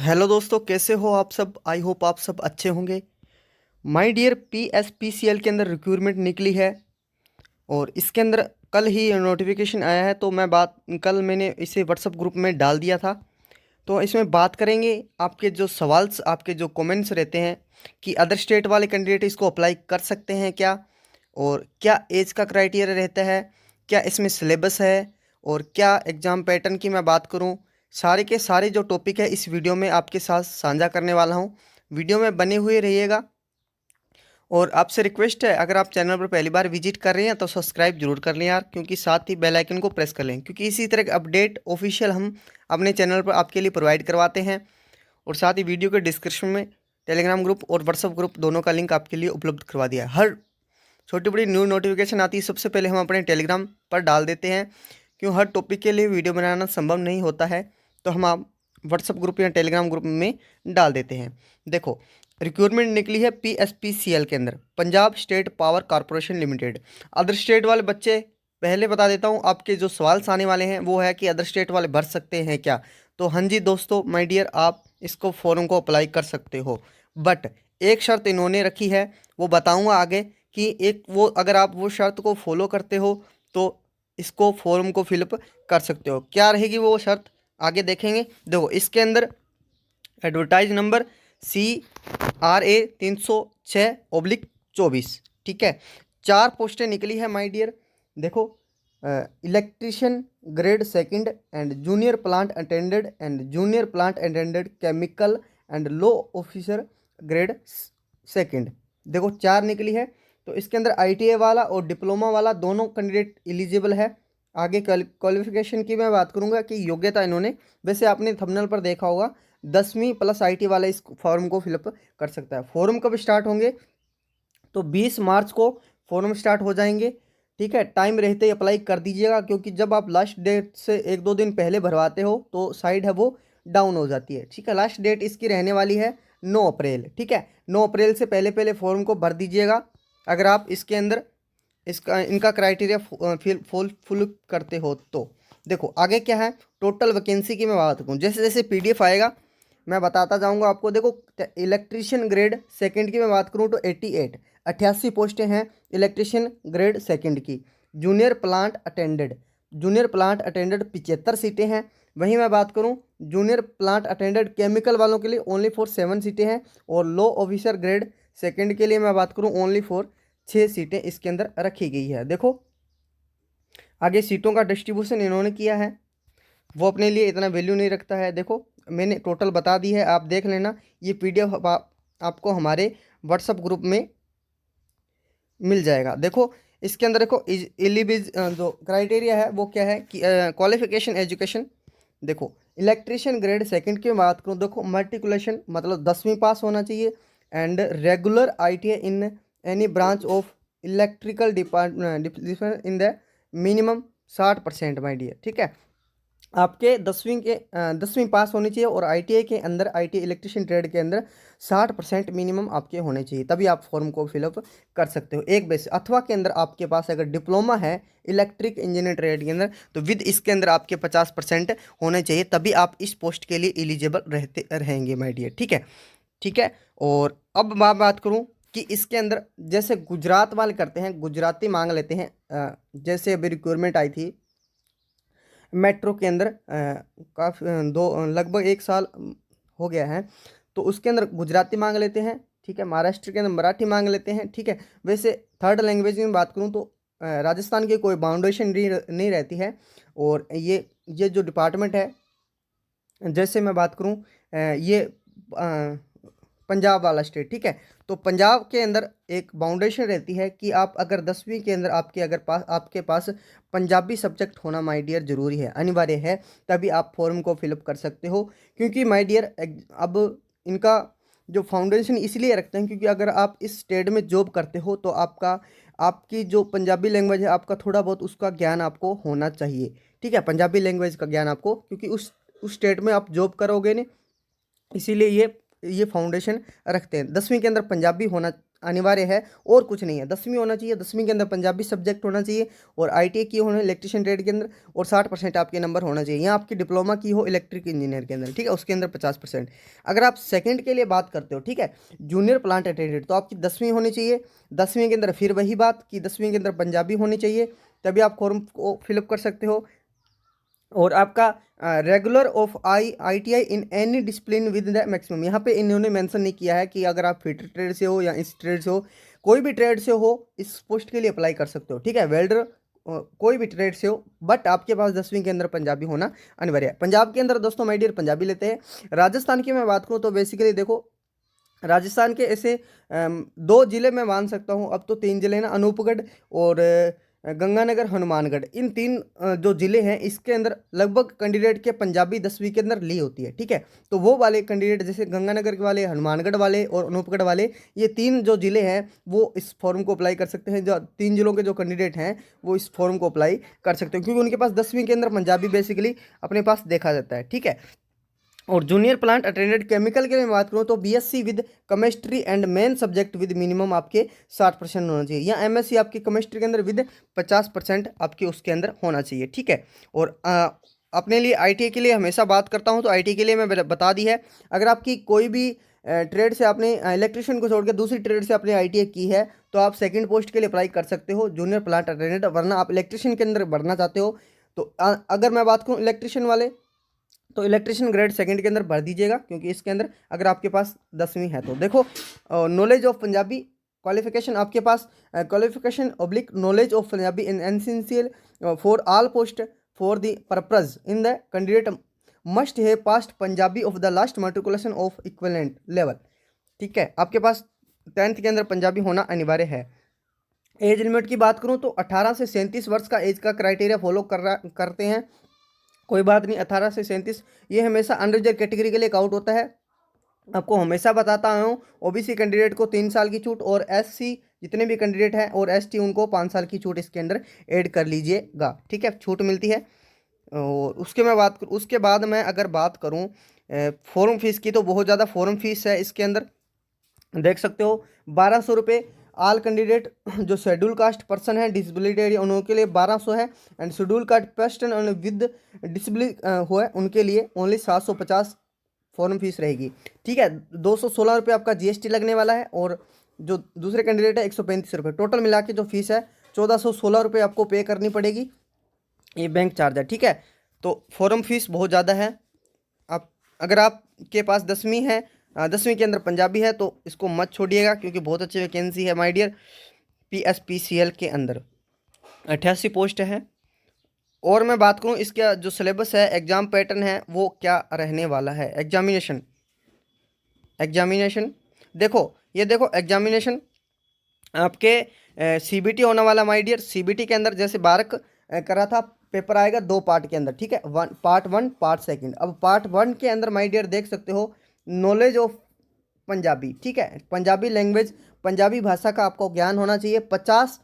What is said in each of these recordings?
Hello दोस्तों, कैसे हो आप सब। आई होप आप सब अच्छे होंगे। माय डियर, PSPCL के अंदर रिक्रूटमेंट निकली है और इसके अंदर कल ही नोटिफिकेशन आया है। तो कल मैंने इसे व्हाट्सएप ग्रुप में डाल दिया था। तो इसमें बात करेंगे आपके जो सवाल्स, आपके जो कमेंट्स रहते हैं कि अदर स्टेट वाले कैंडिडेट इसको अप्लाई कर सकते हैं क्या, और क्या एज का क्राइटेरिया रहता है, क्या इसमें सिलेबस है, और क्या एग्ज़ाम पैटर्न की मैं बात करूं। सारे के सारे जो टॉपिक है इस वीडियो में आपके साथ साझा करने वाला हूं। वीडियो में बने हुए रहिएगा। और आपसे रिक्वेस्ट है, अगर आप चैनल पर पहली बार विजिट कर रहे हैं तो सब्सक्राइब जरूर कर लें यार, क्योंकि साथ ही बेल आइकन को प्रेस कर लें, क्योंकि इसी तरह के अपडेट ऑफिशियल हम अपने चैनल पर आपके लिए प्रोवाइड करवाते हैं। और साथ ही वीडियो के डिस्क्रिप्शन में टेलीग्राम ग्रुप और व्हाट्सअप ग्रुप दोनों का लिंक आपके लिए उपलब्ध करवा दिया है। हर छोटी बड़ी न्यू नोटिफिकेशन आती है सबसे पहले हम अपने टेलीग्राम पर डाल देते हैं, क्यों हर टॉपिक के लिए वीडियो बनाना संभव नहीं होता है। तो हम आप व्हाट्सअप ग्रुप या टेलीग्राम ग्रुप में डाल देते हैं। देखो, रिक्रूटमेंट निकली है PSPCL के अंदर, Punjab state power corporation limited. Other state वाले बच्चे, पहले बता देता हूँ, आपके जो सवाल आने वाले हैं वो है कि अदर स्टेट वाले भर सकते हैं क्या। तो हाँ जी दोस्तों, माय डियर, आप इसको फॉर्म को अप्लाई कर सकते हो। बट एक शर्त इन्होंने रखी है, वो बताऊंगा आगे, कि एक वो अगर आप वो शर्त को फॉलो करते हो तो इसको फॉर्म को फिलअप कर सकते हो। क्या रहेगी वो शर्त, आगे देखेंगे। देखो, इसके अंदर एडवर्टाइज नंबर CRA 306/24, ठीक है। 4 पोस्टें निकली है माय डियर। देखो, electrician grade second and junior plant attendant and junior plant attendant chemical and low officer grade second. देखो 4 निकली है। तो इसके अंदर ITA वाला और डिप्लोमा वाला दोनों कैंडिडेट एलिजिबल है। आगे क्वालिफिकेशन की मैं बात करूंगा कि योग्यता इन्होंने, वैसे आपने थंबनेल पर देखा होगा, 10वीं प्लस IT वाला इस फॉर्म को फिलअप कर सकता है। फॉर्म कब स्टार्ट होंगे, तो 20 मार्च को फॉर्म स्टार्ट हो जाएंगे, ठीक है। टाइम रहते ही अप्लाई कर दीजिएगा, क्योंकि जब आप लास्ट डेट से 1-2 दिन पहले भरवाते हो तो साइड है वो डाउन हो जाती है, ठीक है। लास्ट डेट इसकी रहने वाली है 9 अप्रैल, ठीक है। 9 अप्रैल से पहले पहले फॉर्म को भर दीजिएगा, अगर आप इसके अंदर इसका इनका क्राइटेरिया फुल करते हो तो। देखो आगे क्या है, टोटल वैकेंसी की मैं बात करूँ, जैसे जैसे PDF आएगा मैं बताता जाऊंगा आपको। देखो, इलेक्ट्रीशियन ग्रेड सेकंड की मैं बात करूँ तो 88 पोस्टें हैं इलेक्ट्रीशियन ग्रेड सेकंड की। जूनियर प्लांट अटेंडेंट 75 सीटें हैं। वहीं मैं बात करूं, जूनियर प्लांट अटेंडेंट केमिकल वालों के लिए ओनली फॉर 7 सीटें हैं। और लो ऑफिसर ग्रेड सेकंड के लिए मैं बात करूं, ओनली फॉर 6 सीटें इसके अंदर रखी गई है। देखो आगे सीटों का डिस्ट्रीब्यूशन इन्होंने किया है, वो अपने लिए इतना वैल्यू नहीं रखता है। देखो मैंने टोटल बता दी है, आप देख लेना। ये PDF आपको हमारे व्हाट्सएप ग्रुप में मिल जाएगा। देखो इसके अंदर देखो एलिबिज जो क्राइटेरिया है वो क्या है कि क्वालिफिकेशन एजुकेशन। देखो इलेक्ट्रिशियन ग्रेड सेकंड की बात करूँ, देखो मल्टीकुलेशन मतलब 10वीं पास होना चाहिए, and regular ITA in any branch of electrical department in the minimum 60% my dear, ठीक है। आपके 10वीं पास होनी चाहिए, और ITA के अंदर ITA इलेक्ट्रिशियन ट्रेड के अंदर 60% मिनिमम आपके होने चाहिए, तभी आप फॉर्म को फिलअप कर सकते हो एक बेस। अथवा के अंदर आपके पास अगर डिप्लोमा है इलेक्ट्रिक इंजीनियर ट्रेड के अंदर, तो विद इसके अंदर आपके 50% होने चाहिए, तभी आप इस पोस्ट के लिए एलिजिबल रहते रहेंगे माय डियर, ठीक है। ठीक है। और अब मैं बात करूं कि इसके अंदर जैसे गुजरात वाले करते हैं, गुजराती मांग लेते हैं। जैसे अभी रिक्वायरमेंट आई थी मेट्रो के अंदर, काफ़ी दो लगभग 1 साल हो गया है, तो उसके अंदर गुजराती मांग लेते हैं, ठीक है। महाराष्ट्र के अंदर मराठी मांग लेते हैं, ठीक है। वैसे थर्ड लैंग्वेज में बात करूँ तो राजस्थान की कोई बाउंडेशन नहीं रहती है। और ये जो डिपार्टमेंट है, जैसे मैं बात करूँ ये पंजाब वाला स्टेट, ठीक है। तो पंजाब के अंदर एक बाउंडेशन रहती है कि आप अगर 10वीं के अंदर आपके पास पंजाबी सब्जेक्ट होना माय डियर ज़रूरी है, अनिवार्य है, तभी आप फॉर्म को फिलअप कर सकते हो। क्योंकि माय डियर अब इनका जो फाउंडेशन इसलिए रखते हैं, क्योंकि अगर आप इस स्टेट में जॉब करते हो तो आपकी जो पंजाबी लैंग्वेज है, आपका थोड़ा बहुत उसका ज्ञान आपको होना चाहिए, ठीक है। पंजाबी लैंग्वेज का ज्ञान आपको, क्योंकि उस स्टेट में आप जॉब करोगे ना, इसीलिए ये फाउंडेशन रखते हैं। 10वीं के अंदर पंजाबी होना अनिवार्य है और कुछ नहीं है। 10वीं होना चाहिए, 10वीं के अंदर पंजाबी सब्जेक्ट होना चाहिए और ITI की होना इलेक्ट्रिशियन ट्रेड के अंदर, और 60% आपके नंबर होना चाहिए। यहाँ आपकी डिप्लोमा की हो इलेक्ट्रिक इंजीनियर के अंदर, ठीक है, उसके अंदर 50%। अगर आप सेकंड के लिए बात करते हो, ठीक है, जूनियर प्लांट अटेंडेंट, तो आपकी 10वीं होनी चाहिए। 10वीं के अंदर फिर वही बात कि 10वीं के अंदर पंजाबी होनी चाहिए, तभी आप फॉर्म को फिलअप कर सकते हो। और आपका regular of ITI in any discipline with the maximum, यहाँ पे इन्होंने मेंशन नहीं किया है कि अगर आप फिटर ट्रेड से हो या इस ट्रेड से हो, कोई भी ट्रेड से हो इस पोस्ट के लिए अप्लाई कर सकते हो, ठीक है, वेल्डर कोई भी ट्रेड से हो, बट आपके पास 10वीं के अंदर पंजाबी होना अनिवार्य है। पंजाब के अंदर दोस्तों माय डियर पंजाबी लेते हैं। राजस्थान की मैं बात करूँ तो बेसिकली देखो, राजस्थान के ऐसे 2 जिले मैं मान सकता हूँ, अब तो 3 जिले ना, अनूपगढ़ और गंगानगर हनुमानगढ़, इन 3 जो जिले हैं इसके अंदर लगभग कैंडिडेट के पंजाबी 10वीं के अंदर ली होती है, ठीक है। तो वो वाले कैंडिडेट जैसे गंगानगर के वाले, हनुमानगढ़ वाले और अनूपगढ़ वाले, ये 3 जो जिले हैं वो इस फॉर्म को अप्लाई कर सकते हैं। जो 3 जिलों के जो कैंडिडेट हैं वो इस फॉर्म को अप्लाई कर सकते हैं, क्योंकि उनके पास 10वीं के अंदर पंजाबी बेसिकली अपने पास देखा जाता है, ठीक है। और जूनियर प्लांट अटेंडेंट केमिकल के लिए मैं बात करूँ तो BSc with chemistry and main subject with minimum आपके 60% होना चाहिए, या MSc आपकी केमिस्ट्री के अंदर विद 50% आपके उसके अंदर होना चाहिए, ठीक है। और अपने लिए ITI के लिए हमेशा बात करता हूँ तो ITI के लिए मैं बता दी है, अगर आपकी कोई भी ट्रेड से आपने इलेक्ट्रिशियन को छोड़ के दूसरी ट्रेड से आपने ITI की है तो आप सेकंड पोस्ट के लिए अप्लाई कर सकते हो जूनियर प्लांट अटेंडेंट, वरना आप इलेक्ट्रिशियन के अंदर बढ़ना चाहते हो तो अगर मैं बात करूँ इलेक्ट्रिशियन वाले, तो इलेक्ट्रिशियन ग्रेड सेकंड के अंदर भर दीजिएगा, क्योंकि इसके अंदर अगर आपके पास 10वीं है तो देखो, नॉलेज ऑफ पंजाबी क्वालिफिकेशन आपके पास, qualification oblique knowledge of Punjabi in essential for all post for the purpose in the candidate must है passed Punjabi of the last matriculation of equivalent level, ठीक है। आपके पास 10th के अंदर पंजाबी होना अनिवार्य है। एज लिमिट की बात करूं तो 18 से 37 वर्ष का एज का क्राइटेरिया फॉलो करते हैं, कोई बात नहीं। 18 से 37 ये हमेशा अनरिजर्व कैटेगरी के लिए काउंट होता है। आपको हमेशा बताता हूँ OBC कैंडिडेट को 3 साल की छूट, और SC जितने भी कैंडिडेट हैं और ST उनको 5 साल की छूट इसके अंदर ऐड कर लीजिएगा, ठीक है, छूट मिलती है। और उसके बाद मैं अगर बात करूँ फॉर्म फीस की, तो बहुत ज़्यादा फॉर्म फीस है इसके अंदर, देख सकते हो 1200 रुपये। आल कैंडिडेट जो शेड्यूल कास्ट पर्सन है डिसेबिलिटी एरिया उनके लिए 1200 है, and schedule caste person with disability हुआ है उनके लिए ओनली 750 फॉर्म फीस रहेगी, ठीक है। 216 रुपये आपका GST लगने वाला है, और जो दूसरे कैंडिडेट है 135 रुपये, टोटल मिला के जो फीस है 1416 रुपये आपको पे करनी पड़ेगी, ये बैंक चार्ज है, ठीक है। तो फॉर्म फीस बहुत ज़्यादा है। आप अगर आपके पास 10वीं है, 10वीं के अंदर पंजाबी है तो इसको मत छोड़िएगा, क्योंकि बहुत अच्छी वैकेंसी है माय डियर। PSPCL के अंदर 88 पोस्ट है। और मैं बात करूं इसका जो सिलेबस है, एग्ज़ाम पैटर्न है वो क्या रहने वाला है। एग्जामिनेशन देखो, ये देखो एग्जामिनेशन आपके CBT होने वाला माय डियर। CBT के अंदर जैसे बारक करा था, पेपर आएगा 2 पार्ट के अंदर, ठीक है, पार्ट 1 पार्ट 2। अब पार्ट 1 के अंदर माय डियर देख सकते हो नॉलेज ऑफ पंजाबी, ठीक है, पंजाबी लैंग्वेज, पंजाबी भाषा का आपको ज्ञान होना चाहिए। 50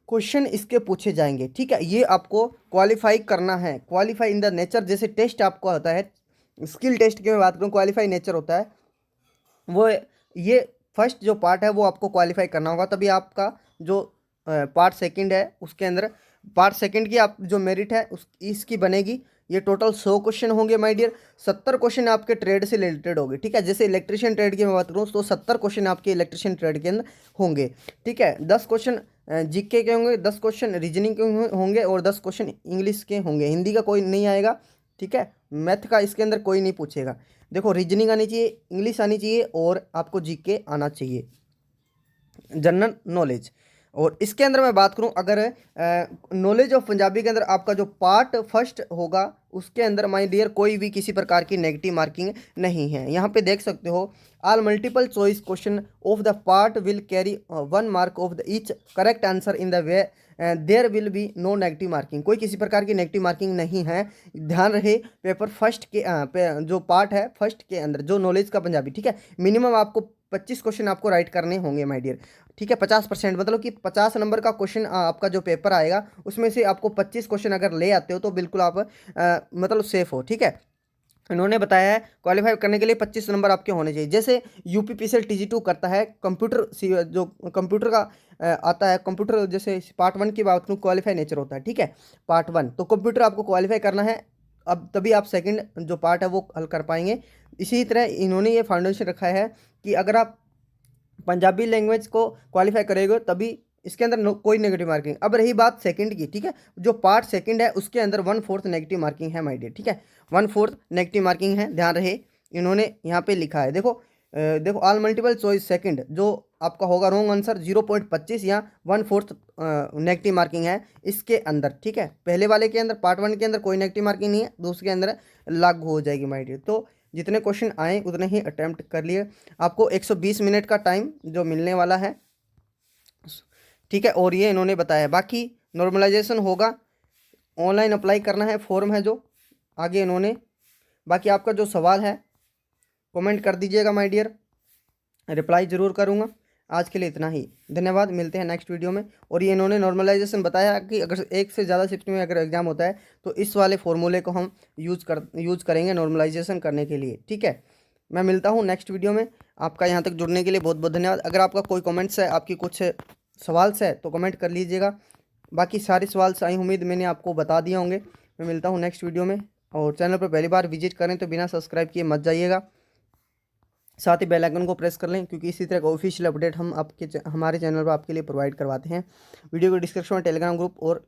क्वेश्चन इसके पूछे जाएंगे, ठीक है, ये आपको क्वालिफाई करना है। क्वालिफाई इन द नेचर, जैसे टेस्ट आपको होता है, स्किल टेस्ट की मैं बात करूँ, क्वालिफाई नेचर होता है वो, ये फर्स्ट जो पार्ट है वो आपको क्वालिफाई करना होगा, तभी आपका जो पार्ट 2 है उसके अंदर पार्ट 2 की आप जो मेरिट है इसकी बनेगी। ये टोटल 100 क्वेश्चन होंगे माय डियर। 70 क्वेश्चन आपके ट्रेड से रिलेटेड होंगे, ठीक है, जैसे इलेक्ट्रिशियन ट्रेड की मैं बात करूँ तो 70 क्वेश्चन आपके इलेक्ट्रिशियन ट्रेड के अंदर होंगे, ठीक है। 10 क्वेश्चन GK के होंगे, 10 क्वेश्चन रीजनिंग के होंगे, और 10 क्वेश्चन इंग्लिश के होंगे। हिंदी का कोई नहीं आएगा, ठीक है, मैथ का इसके अंदर कोई नहीं पूछेगा। देखो रीजनिंग आनी चाहिए, इंग्लिश आनी चाहिए, और आपको GK आना चाहिए, जनरल नॉलेज। और इसके अंदर मैं बात करूं अगर नॉलेज ऑफ पंजाबी के अंदर आपका जो पार्ट फर्स्ट होगा उसके अंदर माय डियर कोई भी किसी प्रकार की नेगेटिव मार्किंग नहीं है। यहाँ पे देख सकते हो all multiple choice question of the part will carry 1 mark of the each correct answer in the way there will be no negative marking. कोई किसी प्रकार की नेगेटिव मार्किंग नहीं है। ध्यान रहे पेपर फर्स्ट के जो पार्ट है फर्स्ट के अंदर जो नॉलेज का पंजाबी, ठीक है, मिनिमम आपको 25 क्वेश्चन आपको राइट करने होंगे माय डियर, ठीक है। 50% मतलब कि 50 नंबर का क्वेश्चन आपका जो पेपर आएगा उसमें से आपको 25 क्वेश्चन अगर ले आते हो तो बिल्कुल आप मतलब सेफ हो, ठीक है। इन्होंने बताया है क्वालिफाई करने के लिए 25 नंबर आपके होने चाहिए। जैसे यूपीपीसीएल TG2 करता है कंप्यूटर जो कंप्यूटर का आता है कंप्यूटर, जैसे पार्ट 1 की बात करूँ क्वालिफाई नेचर होता है, ठीक है, पार्ट 1 तो कंप्यूटर आपको क्वालिफाई करना है, अब तभी आप सेकंड जो पार्ट है वो हल कर पाएंगे। इसी तरह इन्होंने ये फाउंडेशन रखा है कि अगर आप पंजाबी लैंग्वेज को क्वालिफाई करेंगे तभी इसके अंदर कोई नेगेटिव मार्किंग। अब रही बात सेकंड की, ठीक है, जो पार्ट सेकंड है उसके अंदर 1/4 नेगेटिव मार्किंग है माय डियर, ठीक है, 1/4 नेगेटिव मार्किंग है, ध्यान रहे। इन्होंने यहाँ पे लिखा है, देखो देखो ऑल मल्टीपल चॉइस सेकंड जो आपका होगा रॉन्ग आंसर 0.25 या 1/4 नेगेटिव मार्किंग है इसके अंदर, ठीक है। पहले वाले के अंदर पार्ट 1 के अंदर कोई नेगेटिव मार्किंग नहीं है, दूसरे के अंदर लागू हो जाएगी माय डियर। तो जितने क्वेश्चन आए उतने ही अटैम्प्ट कर लिए। आपको 120 मिनट का टाइम जो मिलने वाला है, ठीक है, और ये इन्होंने बताया। बाकी नॉर्मलाइजेशन होगा, ऑनलाइन अप्लाई करना है, फॉर्म है जो आगे इन्होंने। बाकी आपका जो सवाल है कमेंट कर दीजिएगा माय डियर, रिप्लाई ज़रूर करूँगा। आज के लिए इतना ही, धन्यवाद, मिलते हैं नेक्स्ट वीडियो में। और ये इन्होंने नॉर्मलाइजेशन बताया कि अगर एक से ज़्यादा शिफ्ट में अगर एग्जाम होता है तो इस वाले फॉर्मूले को हम यूज़ करेंगे नॉर्मलाइजेशन करने के लिए, ठीक है। मैं मिलता हूँ नेक्स्ट वीडियो में। आपका यहाँ तक जुड़ने के लिए बहुत बहुत धन्यवाद। अगर आपका कोई कमेंट्स है, आपकी कुछ सवाल है तो कमेंट कर लीजिएगा। बाकी सारे सवाल आई उम्मीद मैंने आपको बता दिए होंगे। मैं मिलता हूँ नेक्स्ट वीडियो में। और चैनल पर पहली बार विजिट करें तो बिना सब्सक्राइब किए मत जाइएगा, साथ ही बेल आइकन को प्रेस कर लें, क्योंकि इसी तरह का ऑफिशियल अपडेट हम हमारे चैनल पर आपके लिए प्रोवाइड करवाते हैं। वीडियो के डिस्क्रिप्शन में टेलीग्राम ग्रुप और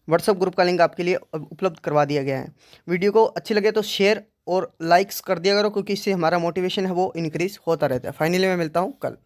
व्हाट्सअप ग्रुप का लिंक आपके लिए उपलब्ध करवा दिया गया है। वीडियो को अच्छी लगे तो शेयर और लाइक्स कर दिया करो, क्योंकि इससे हमारा मोटिवेशन है वो इंक्रीज़ होता रहता है। फाइनली मैं मिलता हूँ कल।